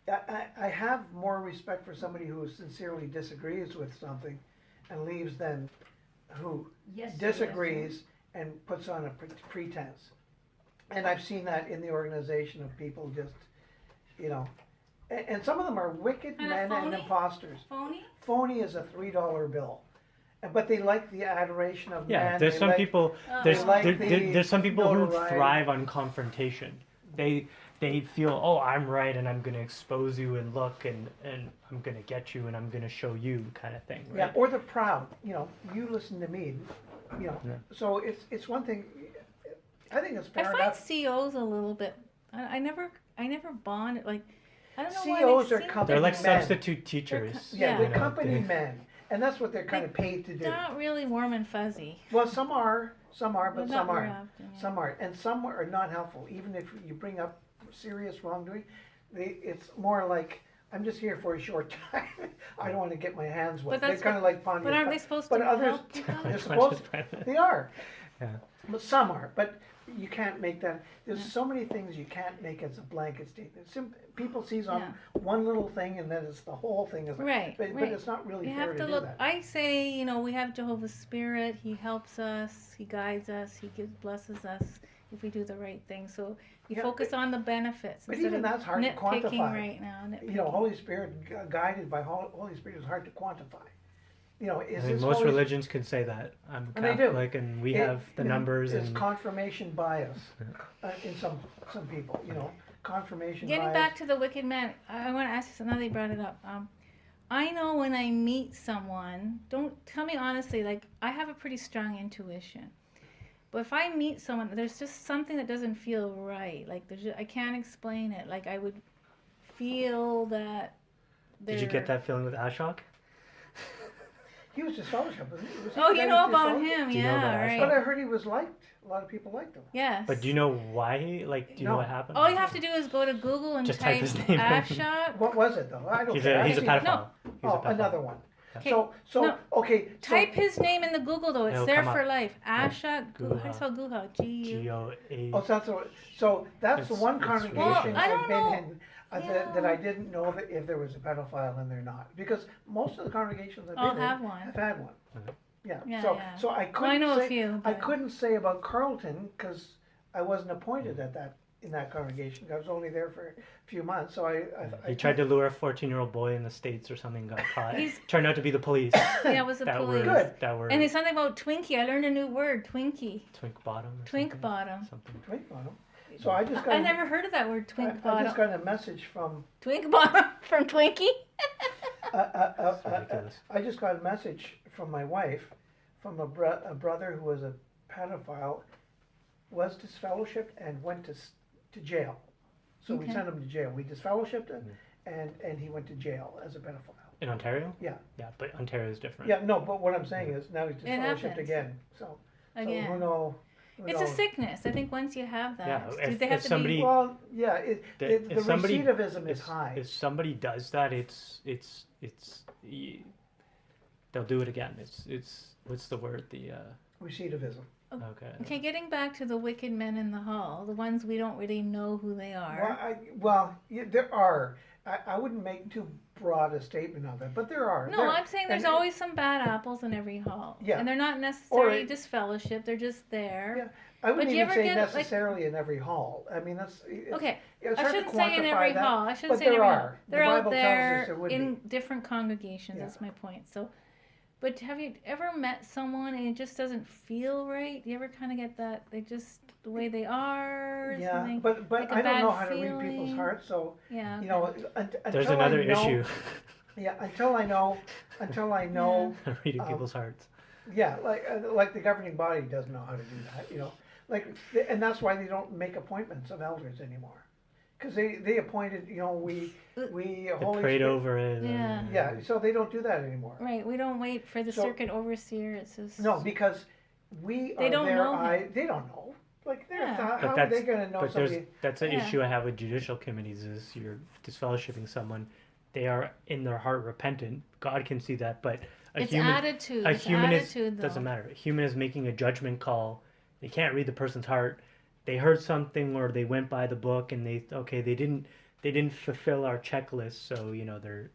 I have more respect for somebody who sincerely disagrees with something and leaves than who Yes. disagrees and puts on a pretense. And I've seen that in the organization of people just, you know, and some of them are wicked And men and phony? imposters. Phony? Phony is a $3 bill. But they like the adoration of Yeah, man. there's They some like- people. Oh. There's They like there's some people who notoriety. thrive on confrontation. They feel, oh, I'm right, and I'm gonna expose you and look, and I'm gonna get you, and I'm gonna show you, kind of thing. Right? Yeah, or they're proud. You know, you listen to me. You know, Yeah. so it's one thing. I think it's I fair find enough. COs a little bit. I never bond like. I don't know why COs they are seem company They're like men. substitute teachers. Yeah, Yeah. they're you know, company they- men, and that's what they're kind of paid to do. They're not really warm and fuzzy. Well, some are, but Not some very aren't. often, yeah. Some aren't, and some are not helpful. Even if you bring up serious wrongdoing, it's more like, I'm just here for a short time. I don't want to get my hands wet. But They're that's kind of like Pontius. But aren't they supposed but to others, help you guys? they're supposed to. They are. Yeah. But some are. But you can't make that. There's so many things you can't make as a blanket statement. People sees on Yeah. one little thing, and then it's the whole thing. Is Right, But right. it's not really You fair have to to do look. that. I say, we have Jehovah's Spirit. He helps us. He guides us. He blesses us if we do the right thing. So you Yeah, focus on the benefits. but instead even of that's hard to nitpicking quantify. right now. Nitpicking. You know, Holy Spirit, guided by Holy Spirit, is hard to quantify. You know, I is mean, this most Holy religions can say that. I'm And they do. Catholic, and we It- have the numbers. It's And confirmation bias in some people. You know, confirmation Getting bias. back to the wicked man, I want to ask you something. Now that you brought it up. I know when I meet someone, don't tell me honestly, like I have a pretty strong intuition. But if I meet someone, there's just something that doesn't feel right. Like I can't explain it. Like I would feel that. did you get that feeling with Ashok? He was disfellowship, wasn't he? Was he Oh, the you guy know who was about disfellowship? him, Do you know yeah, about right. But I heard he was liked. A lot of people liked him. Yes. But do you know why? Do you know No. what happened? All you have to do is go to Google and Just type type his name in. Ashok. What was it though? I don't He's care. a I he's a see- pedophile. He's a Oh, pedophile. another one. Okay, So no. okay. So, Type his name in the Google though. It's It'll there come for up. life. Ashok. How do Guha. you spell Guha? G-U. G-O-A. Oh, so that's the It's- one it's congregation really- Well, I I've don't been know. in that I didn't know that if there was a pedophile in there or not, because most of the congregations I've I'll been in have one. have had one. Okay. Yeah. Yeah, So yeah. so I Well, couldn't I know say a few. I but- couldn't say about Carlton because I wasn't appointed at that in that congregation. I was only there for a few months, so I He tried to lure a 14-year-old boy in the States or something, got caught. He's- Turned out to be the police. Yeah, it was the that police. were Good. that were And it's something about Twinkie. I learned a new word, Twinkie. twink bottom. Or Twink something. bottom. Something. Twink bottom. So I just got I never heard of that word, twink I bottom. just got a message from Twink bottom from Twinkie. It's ridiculous. I just got a message from my wife, from a brother who was a pedophile, was disfellowshipped and went to jail. So we Okay. sent him to jail. We disfellowshipped him, and he went to jail as a pedophile. In Ontario? Yeah. Yeah, but Ontario is different. Yeah, no, but what I'm saying is now he's It disfellowshipped happens. again. So who Again. knows? It's a sickness. I think once you have that, Yeah, do if- they have if to somebody- be... Well, yeah, the If somebody- recidivism is high. If somebody does that, they'll do it again. It's what's the word? Recidivism. Okay. Okay, getting back to the wicked men in the hall, the ones we don't really know who they are. Yeah, there are. I wouldn't make too broad a statement of it, but there are. No, I'm saying there's and- always some bad apples in every hall. Yeah. And they're not necessarily Or- disfellowship, they're just there. Yeah. I wouldn't But do you even ever say get, like- necessarily in every hall. I mean, Okay, it's I hard to shouldn't say in quantify every that, hall. I shouldn't but say in there every hall. are. The They're out Bible tells us there there would in be. different congregations. Yeah. That's my point. So, but have you ever met someone and it just doesn't feel right? Do you ever kind of get that they just the way they are? or Yeah, something? but like a I don't bad know how to read people's feeling? hearts, so Yeah. you know, There's until another I know, issue. Yeah, until I know, Reading Um, people's hearts. yeah, like the governing body doesn't know how to do that, you know, and that's why they don't make appointments of elders anymore, because they appointed, you know, we They Holy prayed Spirit- over it. Yeah. and- Yeah, so they don't do that anymore. Right. We don't wait for the So- circuit overseer. It's just No, because we They are don't their know him. eye. They don't know. Like they're Yeah. how But are that's they going to know but somebody? that's an Yeah. issue I have with judicial committees is you're disfellowshipping someone. They are in their heart repentant. God can see that, but it's attitude. a It's human attitude, is though. doesn't matter. A human is making a judgment call. They can't read the person's heart. They heard something or they went by the book and they they didn't fulfill our checklist, so they're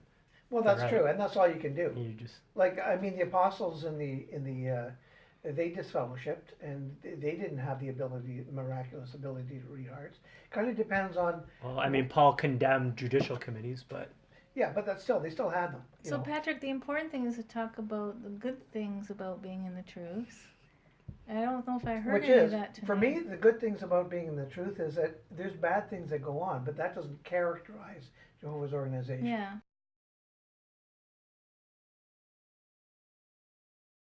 Well, that's Right. true, and that's all you can do. you just Like, I mean, the apostles they disfellowshipped, and they didn't have the ability, miraculous ability to read hearts. Kind of depends on, well, I mean, Paul condemned judicial committees, but yeah, but that's still, they still had them. You So know? Patrick, the important thing is to talk about the good things about being in the truth. I don't know if I heard Which any of is, that tonight. for me, the good things about being in the truth is that there's bad things that go on, but that doesn't characterize Jehovah's Organization. Yeah.